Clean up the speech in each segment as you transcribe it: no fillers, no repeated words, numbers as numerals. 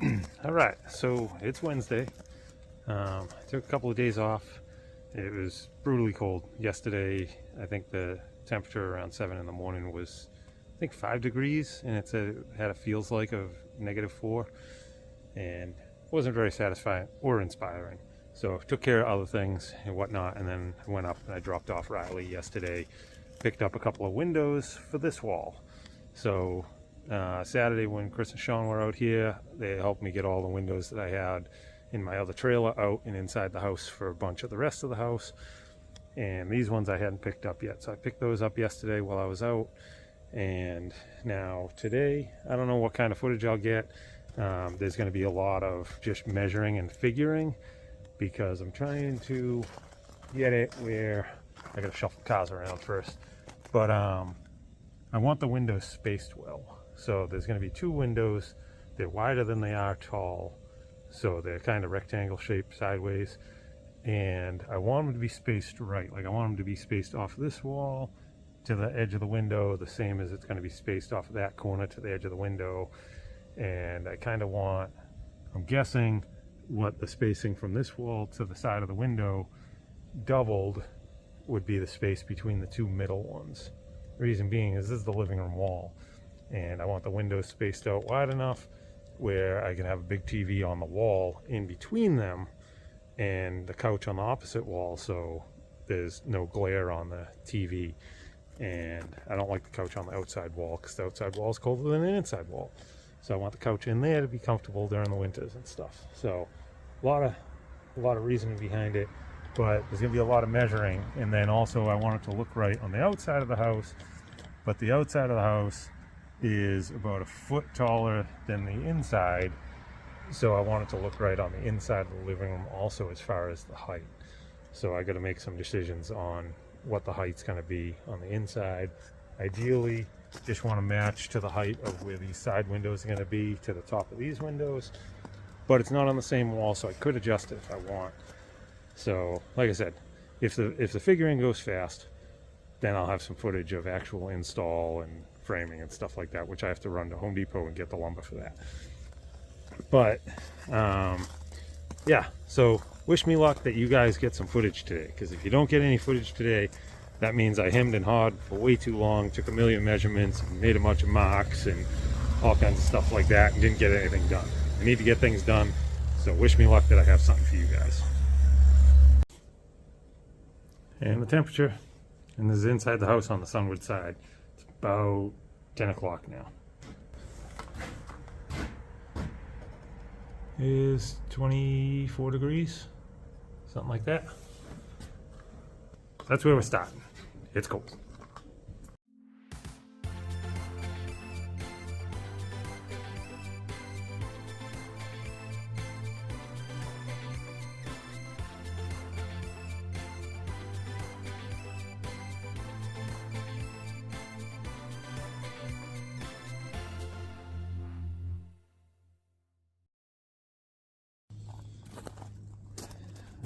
All right, so it's Wednesday. I took a couple of days off. It was brutally cold yesterday. I think the temperature around 7 in the morning was, I think, 5 degrees, and it had a feels like of -4, and wasn't very satisfying or inspiring. So I took care of other things and whatnot, and then I went up and I dropped off Riley yesterday. Picked up a couple of windows for this wall. So Saturday when Chris and Sean were out here, they helped me get all the windows that I had in my other trailer out and inside the house for a bunch of the rest of the house. And these ones I hadn't picked up yet. So I picked those up yesterday while I was out. And now today, I don't know what kind of footage I'll get. There's going to be a lot of just measuring and figuring because I'm trying to get it where I got to shuffle cars around first. But I want the windows spaced well. So there's going to be 2 windows. They're wider than they are tall. So they're kind of rectangle shaped sideways. And I want them to be spaced right. Like I want them to be spaced off this wall to the edge of the window, the same as it's going to be spaced off of that corner to the edge of the window. And I kind of want, I'm guessing what the spacing from this wall to the side of the window doubled would be the space between the 2 middle ones. Reason being is this is the living room wall, and I want the windows spaced out wide enough where I can have a big TV on the wall in between them and the couch on the opposite wall, so there's no glare on the TV. And I don't like the couch on the outside wall because the outside wall is colder than the inside wall. So I want the couch in there to be comfortable during the winters and stuff. So a lot of reasoning behind it, but there's gonna be a lot of measuring. And then also I want it to look right on the outside of the house, but the outside of the house is about a foot taller than the inside. So I want it to look right on the inside of the living room also as far as the height. So I got to make some decisions on what the height's going to be on the inside. Ideally, just want to match to the height of where these side windows are going to be to the top of these windows. But it's not on the same wall, so I could adjust it if I want. So, like I said, if the figuring goes fast, then I'll have some footage of actual install and framing and stuff like that, which I have to run to Home Depot and get the lumber for that. But yeah, so wish me luck that you guys get some footage today, because if you don't get any footage today, that means I hemmed and hawed for way too long, took a million measurements and made a bunch of marks and all kinds of stuff like that and didn't get anything done. I need to get things done, so wish me luck that I have something for you guys. And the temperature, and this is inside the house on the sunward side, it's about 10 o'clock now. Is 24 degrees, something like that. That's where we're starting. It's cold.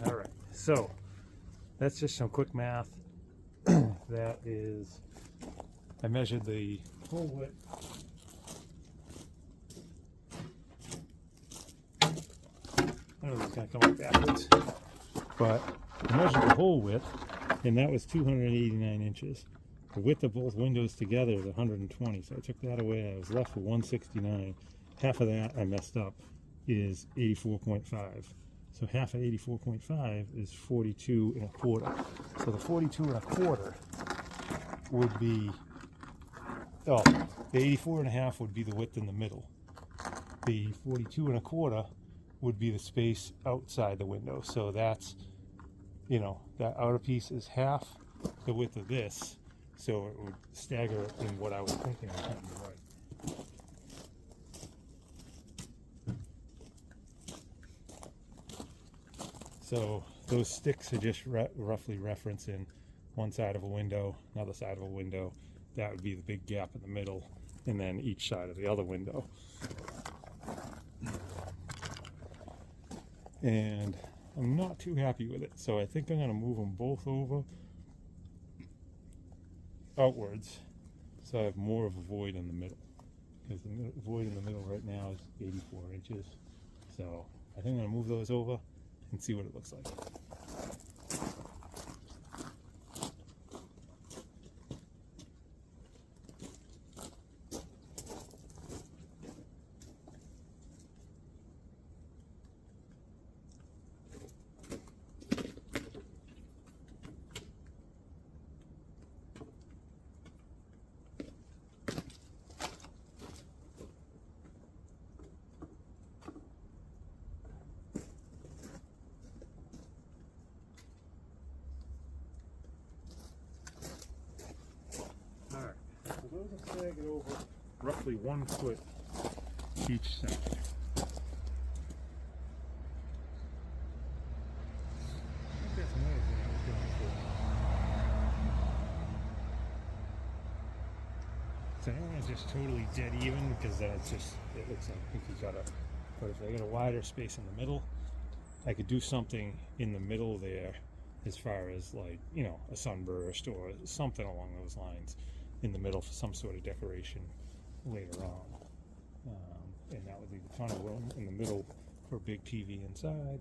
All right, so that's just some quick math. That is, I measured the full width. I don't know if it's going to come up backwards, but I measured the whole width, and that was 289 inches. The width of both windows together is 120, so I took that away. I was left with 169. Half of that I messed up is 84.5. So half of 84.5 is 42 and a quarter. So the 42 and a quarter would be, oh, the 84 and a half would be the width in the middle. The 42 and a quarter would be the space outside the window. So that's, you know, that outer piece is half the width of this. So it would stagger in what I was thinking was going to be right. So those sticks are just roughly referencing one side of a window, another side of a window. That would be the big gap in the middle, and then each side of the other window. And I'm not too happy with it, so I think I'm going to move them both over outwards so I have more of a void in the middle. because the void in the middle right now is 84 inches. So I think I'm going to move those over and see what it looks like. Alright, so those are sagging over roughly 1 foot each side. I think that's another thing I was going for. So I don't want to just totally dead even, because that's just, it looks like I think you gotta, but if I got a wider space in the middle, I could do something in the middle there as far as, like, you know, a sunburst or something along those lines in the middle for some sort of decoration later on. And that would leave a ton of room in the middle for a big TV inside.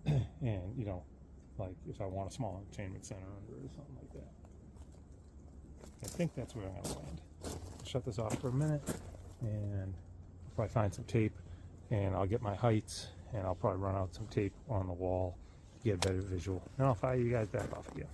And, you know, like if I want a small entertainment center under it or something like that. I think that's where I'm going to land. I'll shut this off for a minute, and I'll probably find some tape, and I'll get my heights, and I'll probably run out some tape on the wall to get a better visual. And I'll fire you guys back off again.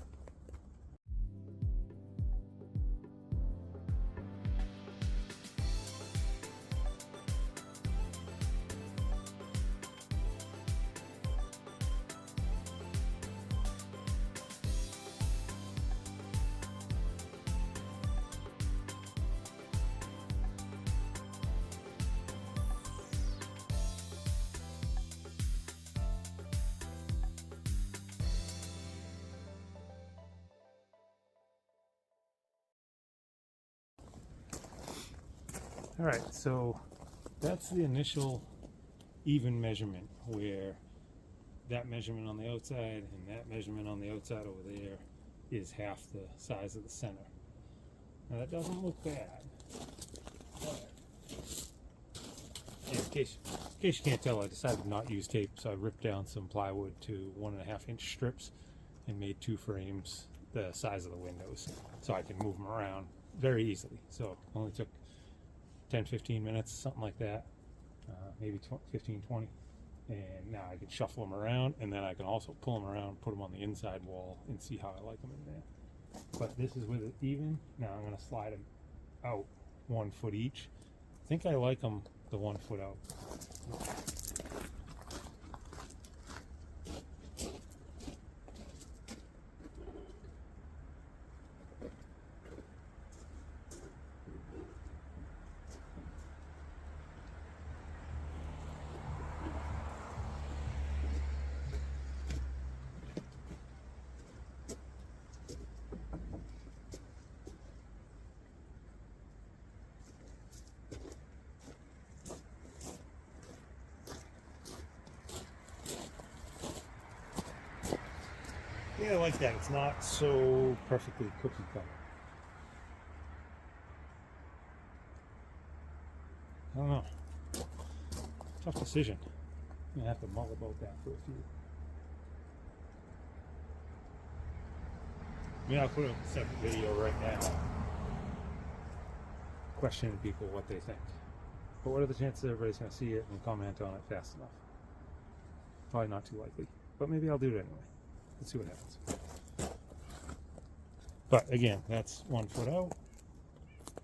All right, so that's the initial even measurement, where that measurement on the outside and that measurement on the outside over there is half the size of the center. Now that doesn't look bad, but in case you can't tell, I decided to not use tape, so I ripped down some plywood to 1.5 inch strips and made 2 frames the size of the windows, so I can move them around very easily. So only took 10-15 minutes, something like that, maybe 15-20, and now I can shuffle them around, and then I can also pull them around, put them on the inside wall, and see how I like them in there. But this is with it even. Now I'm going to slide them out 1 foot each. I think I like them the 1 foot out. Yeah, I like that. It's not so perfectly cookie cutter. I don't know. Tough decision. I'm gonna have to mull about that for a few. I mean, I'll put a separate video right now questioning people what they think. But what are the chances everybody's gonna see it and comment on it fast enough? Probably not too likely. But maybe I'll do it anyway. Let's see what happens. But again, that's 1 foot out.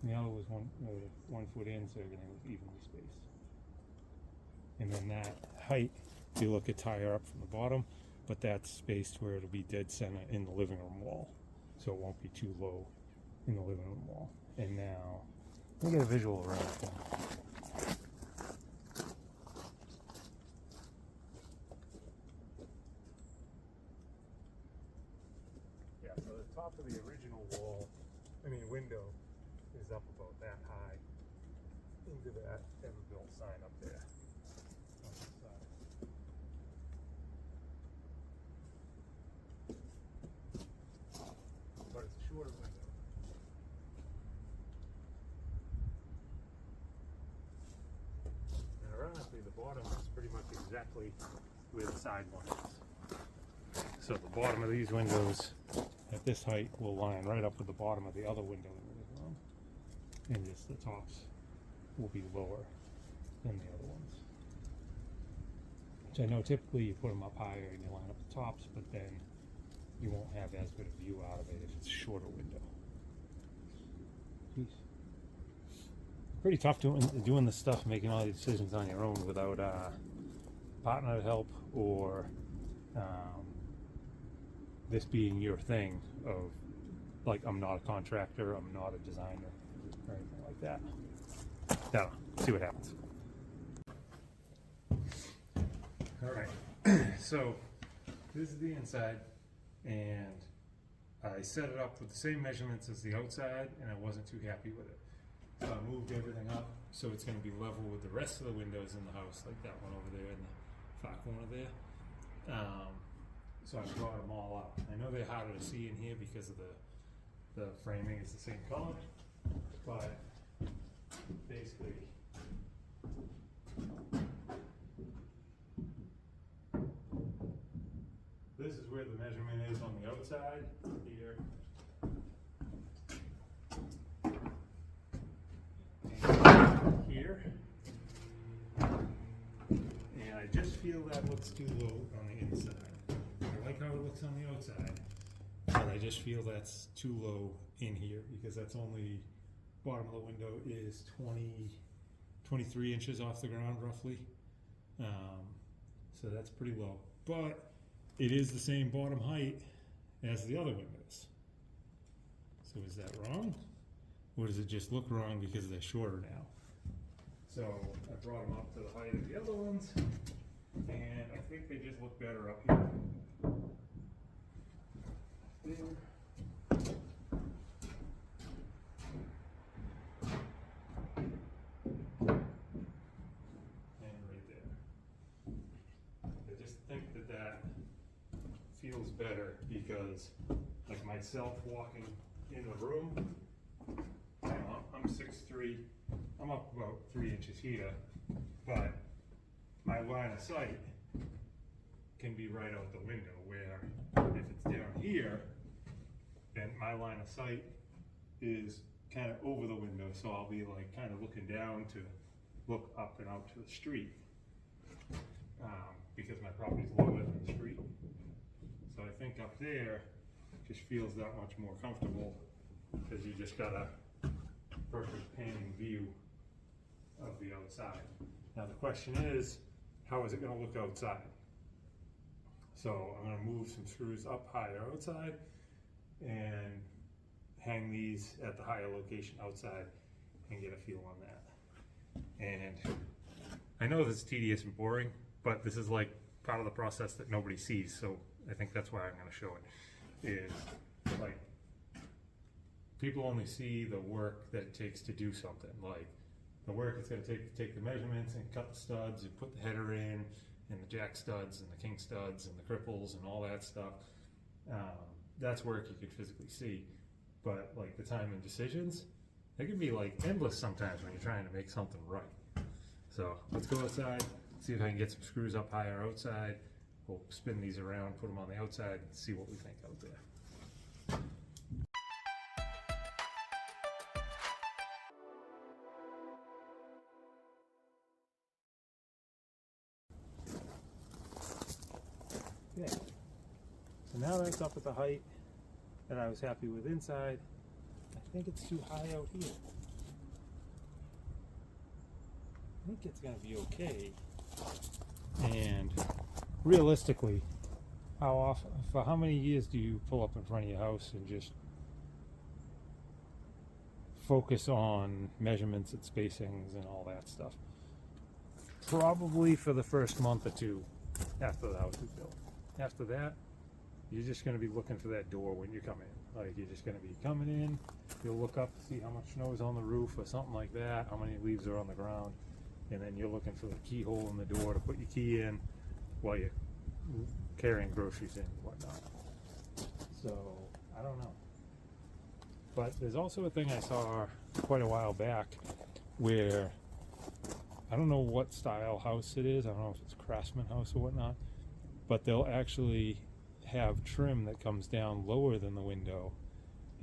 And the other was 1 foot in, so everything was evenly spaced. And then that height, if you look, it's higher up from the bottom, but that's spaced where it'll be dead center in the living room wall. So it won't be too low in the living room wall. And now, let me get a visual around it. Yeah, so the top of the original wall, window, is up about that high into that ever-built sign up there. On the side. But it's a shorter window. exactly where the side one is. So the bottom of these windows at this height will line right up with the bottom of the other window in the room, and just the tops will be lower than the other ones. Which I know typically you put them up higher and you line up the tops, but then you won't have as good a view out of it if it's a shorter window. Jeez. Pretty tough doing this stuff, making all these decisions on your own without partner help or this being your thing of, like, I'm not a contractor, I'm not a designer, or anything like that. Now, see what happens. Alright, so this is the inside, and I set it up with the same measurements as the outside, and I wasn't too happy with it. So I moved everything up so it's going to be level with the rest of the windows in the house, like that one over there in the far corner there. So I brought them all up. I know they're harder to see in here because of the framing is the same color, but basically this is where the measurement is on the outside here. And here. And I just feel that looks too low on the inside. I like how it looks on the outside, but I just feel that's too low in here because that's only, bottom of the window is 23 inches off the ground roughly. So that's pretty low, but it is the same bottom height as the other windows. So is that wrong? Or does it just look wrong because they're shorter now? So I brought them up to the height of the other ones, and I think they just look better up here. There. And right there. I just think that feels better because, like, myself walking in the room, I'm 6'3", I'm up about 3 inches here, but my line of sight can be right out the window, where if it's down here, then my line of sight is kind of over the window, so I'll be like kind of looking down to look up and out to the street, because my property's lower than the street. So I think up there just feels that much more comfortable because you just got a perfect panning view of the outside. Now the question is, how is it going to look outside? So I'm going to move some screws up higher outside and hang these at the higher location outside and get a feel on that. And I know this is tedious and boring, but this is like part of the process that nobody sees, so I think that's why I'm going to show it. Is like, people only see the work that it takes to do something, like the work it's going to take the measurements and cut the studs and put the header in, and the jack studs and the king studs and the cripples and all that stuff. That's work you could physically see, but like the time and decisions, they can be like endless sometimes when you're trying to make something right. So let's go outside, see if I can get some screws up higher outside. We'll spin these around, put them on the outside, and see what we think out there. Okay, so now that it's up at the height that I was happy with inside, I think it's too high out here. I think it's going to be okay. And realistically, how often, for how many years do you pull up in front of your house and just focus on measurements and spacings and all that stuff? Probably for the first month or two after the house is built. After that, you're just going to be looking for that door when you come in. Like, you're just going to be coming in, you'll look up to see how much snow is on the roof or something like that, how many leaves are on the ground, and then you're looking for the keyhole in the door to put your key in while you're carrying groceries in and whatnot. So, I don't know. But there's also a thing I saw quite a while back where I don't know what style house it is. I don't know if it's Craftsman house or whatnot, but they'll actually have trim that comes down lower than the window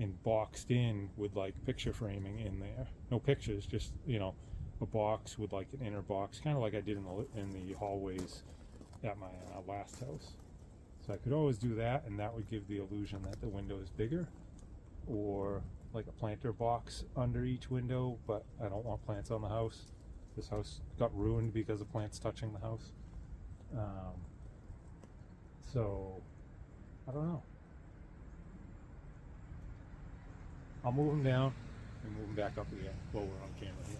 and boxed in with like picture framing in there. No pictures, just, you know, a box with like an inner box, kind of like I did in the hallways at my last house. So I could always do that, and that would give the illusion that the window is bigger, or like a planter box under each window, but I don't want plants on the house. This house got ruined because of plants touching the house. So I don't know. I'll move them down and move them back up again while we're on camera here.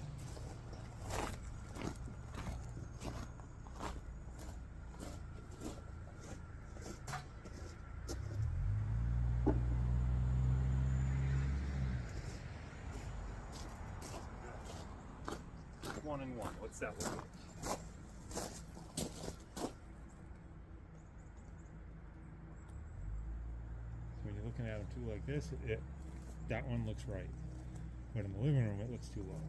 One and one. What's that look like? So when you're looking at them two like this, that one looks right. But in the living room, it looks too low.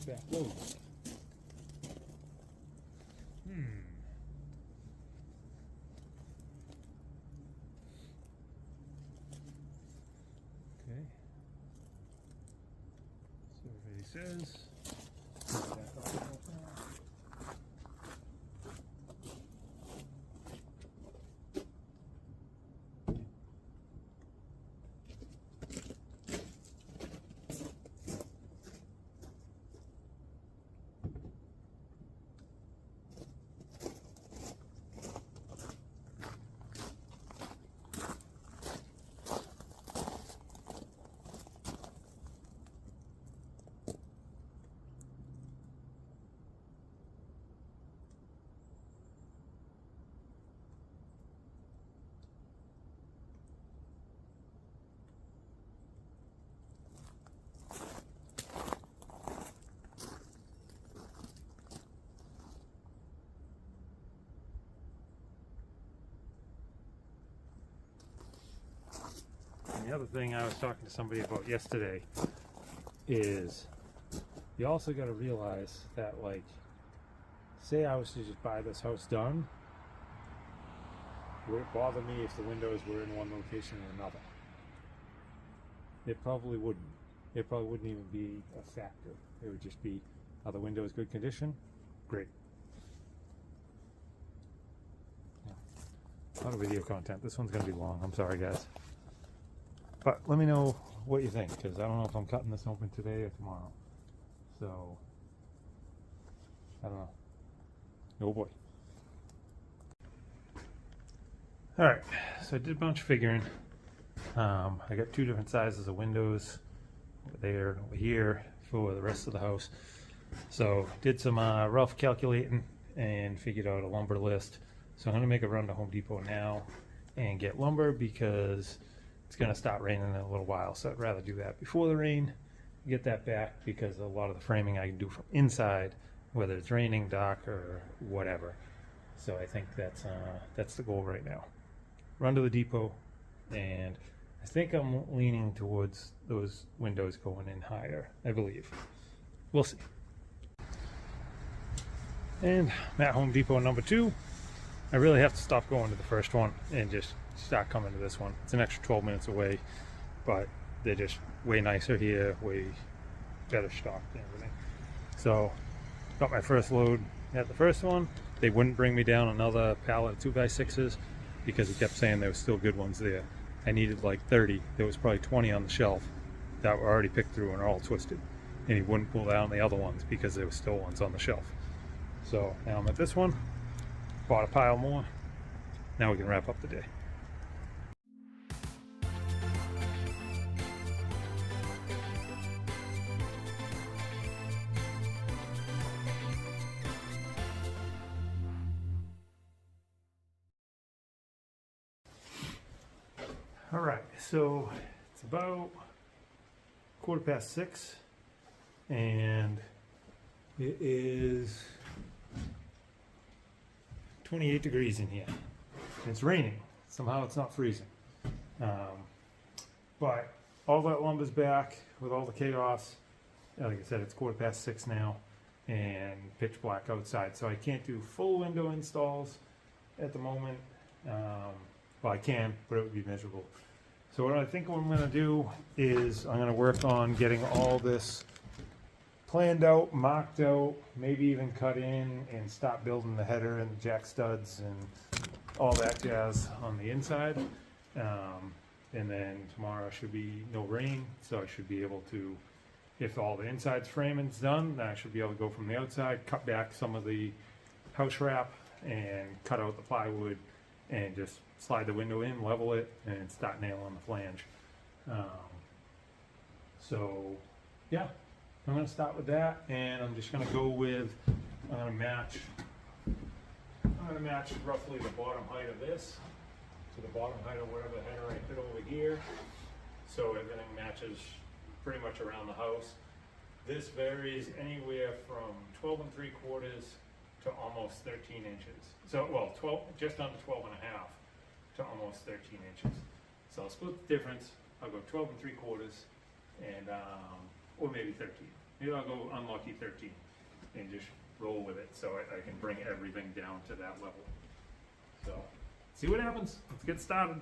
Back low. Okay. Survey says. The other thing I was talking to somebody about yesterday is you also got to realize that, like, say I was to just buy this house done, would it bother me if the windows were in one location or another? It probably wouldn't. It probably wouldn't even be a factor. It would just be, are the windows good condition? Great. A lot of video content. This one's going to be long. I'm sorry, guys. But let me know what you think, because I don't know if I'm cutting this open today or tomorrow. So, I don't know. Oh boy. Alright, so I did a bunch of figuring. I got two different sizes of windows over there and over here for the rest of the house. So, did some rough calculating and figured out a lumber list. So I'm going to make a run to Home Depot now and get lumber, because it's going to start raining in a little while, so I'd rather do that before the rain, get that back, because a lot of the framing I can do from inside, whether it's raining, dark, or whatever. So I think that's the goal right now. Run to the depot, and I think I'm leaning towards those windows going in higher, I believe. We'll see. And I'm at Home Depot number 2. I really have to stop going to the first one and just start coming to this one. It's an extra 12 minutes away, but they're just way nicer here, way better stocked and everything. So got my first load at the first one. They wouldn't bring me down another pallet of 2x6s because he kept saying there were still good ones there. I needed like 30. There was probably 20 on the shelf that were already picked through and are all twisted. And he wouldn't pull down the other ones because there were still ones on the shelf. So now I'm at this one. Bought a pile more. Now we can wrap up the day. All right, so it's about 6:15. and it is 28 degrees in here. It's raining. Somehow it's not freezing. But all that lumber's back with all the chaos. Like I said, it's 6:15 now and pitch black outside. So I can't do full window installs at the moment. Well, I can, but it would be miserable. So what I think I'm going to do is I'm going to work on getting all this planned out, marked out, maybe even cut in and stop building the header and the jack studs and all that jazz on the inside. And then tomorrow should be no rain, so I should be able to, if all the inside's framing's done, then I should be able to go from the outside, cut back some of the house wrap and cut out the plywood and just slide the window in, level it, and start nailing the flange. So yeah, I'm gonna start with that, and I'm just gonna go with, I'm gonna match roughly the bottom height of this to the bottom height of whatever header I put over here, so everything matches pretty much around the house. This varies anywhere from 12 3/4 to almost 13 inches. So, well, 12, just under 12 1/2 to almost 13 inches. So I'll split the difference. I'll go 12 3/4 and, or maybe 13. Maybe I'll go unlucky 13 and just roll with it so I can bring everything down to that level. So, see what happens. Let's get started.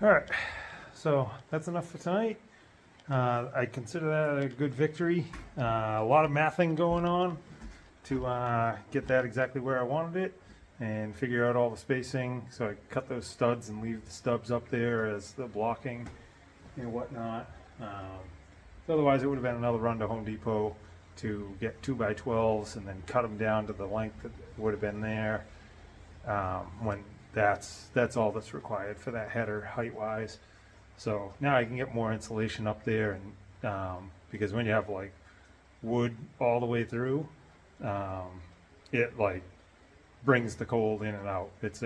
All right, so that's enough for tonight. I consider that a good victory. A lot of mathing going on to get that exactly where I wanted it and figure out all the spacing. So I cut those studs and leave the stubs up there as the blocking and whatnot. So otherwise it would have been another run to Home Depot to get 2x12s and then cut them down to the length that would have been there. When that's all that's required for that header height wise. So now I can get more insulation up there, and because when you have like wood all the way through, it like brings the cold in and out. It's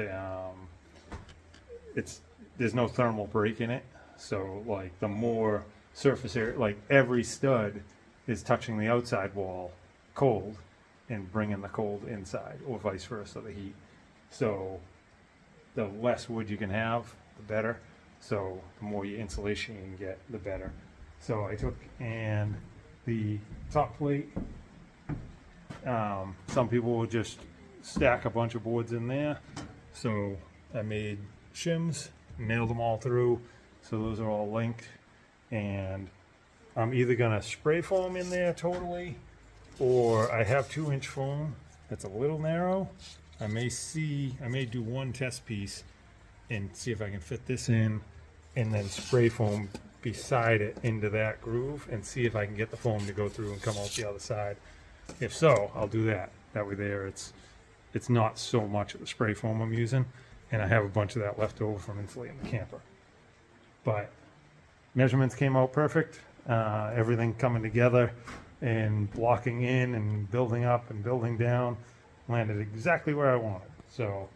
there's no thermal break in it, so like the more surface area, like every stud is touching the outside wall cold and bringing the cold inside, or vice versa, the heat. So the less wood you can have, the better. So the more insulation you can get, the better. So I took, and the top plate, some people will just stack a bunch of boards in there. So I made shims, nailed them all through, so those are all linked. And I'm either gonna spray foam in there totally, or I have 2-inch foam that's a little narrow. I may do one test piece and see if I can fit this in, and then spray foam beside it into that groove, and see if I can get the foam to go through and come out the other side. If so, I'll do that. That way there, it's not so much of the spray foam I'm using, and I have a bunch of that left over from insulating the camper. But measurements came out perfect. Everything coming together and blocking in and building up and building down landed exactly where I wanted. So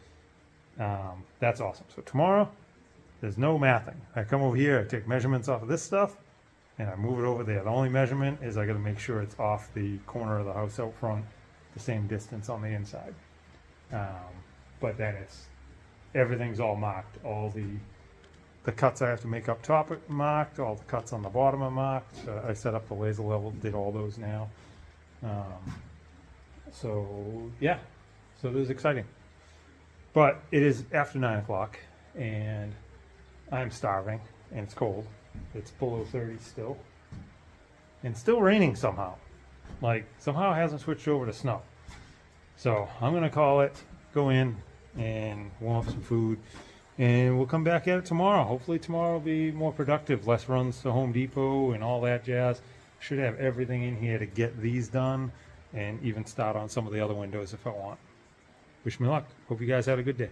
that's awesome. So tomorrow, there's no mathing. I come over here, I take measurements off of this stuff, and I move it over there. The only measurement is I got to make sure it's off the corner of the house out front, the same distance on the inside. But then everything's all marked. All the cuts I have to make up top are marked. All the cuts on the bottom are marked. I set up the laser level, did all those now. So yeah, so this is exciting. But it is after 9 o'clock, and I'm starving, and it's cold. It's below 30 still, and still raining somehow. Like somehow it hasn't switched over to snow. So I'm gonna call it, go in and warm up some food, and we'll come back at it tomorrow. Hopefully tomorrow will be more productive, less runs to Home Depot and all that jazz. Should have everything in here to get these done, and even start on some of the other windows if I want. Wish me luck. Hope you guys had a good day.